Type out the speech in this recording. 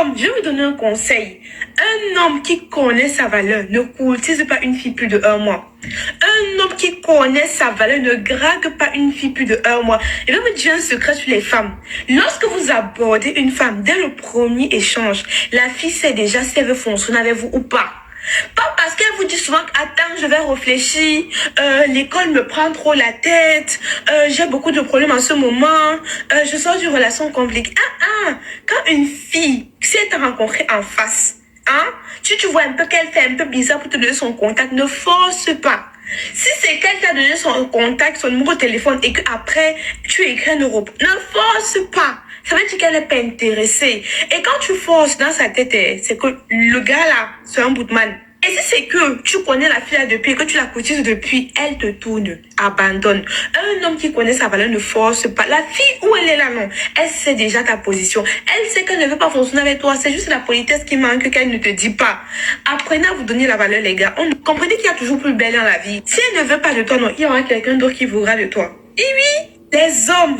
hommes, je vais vous donner un conseil. Un homme qui connaît sa valeur ne courtise pas une fille plus de 1 mois. Un homme qui connaît sa valeur ne drague pas une fille plus de 1 mois. Et je vais vous dire un secret sur les femmes. Lorsque vous abordez une femme dès le premier échange, la fille sait déjà si elle veut fonctionner avec vous ou pas. Pas parce qu'elle vous dit souvent, attends, je vais réfléchir, l'école me prend trop la tête, j'ai beaucoup de problèmes en ce moment, je sors d'une relation compliquée. Quand une fille, si elle t'a rencontré en face, tu vois un peu qu'elle fait un peu bizarre pour te donner son contact, ne force pas. Si c'est qu'elle t'a donné son contact, son numéro de téléphone et qu'après tu écris en Europe, ne force pas. Ça veut dire qu'elle n'est pas intéressée. Et quand tu forces dans sa tête, c'est que le gars là, c'est un bootman. Et si c'est que tu connais la fille là depuis, que tu la courtises depuis, elle te tourne, abandonne. Un homme qui connaît sa valeur ne force pas. La fille où elle est là, non. Elle sait déjà ta position. Elle sait qu'elle ne veut pas fonctionner avec toi. C'est juste la politesse qui manque qu'elle ne te dit pas. Apprenez à vous donner la valeur, les gars. Comprenez qu'il y a toujours plus belle dans la vie. Si elle ne veut pas de toi, non, il y aura quelqu'un d'autre qui voudra de toi. Et oui, les hommes...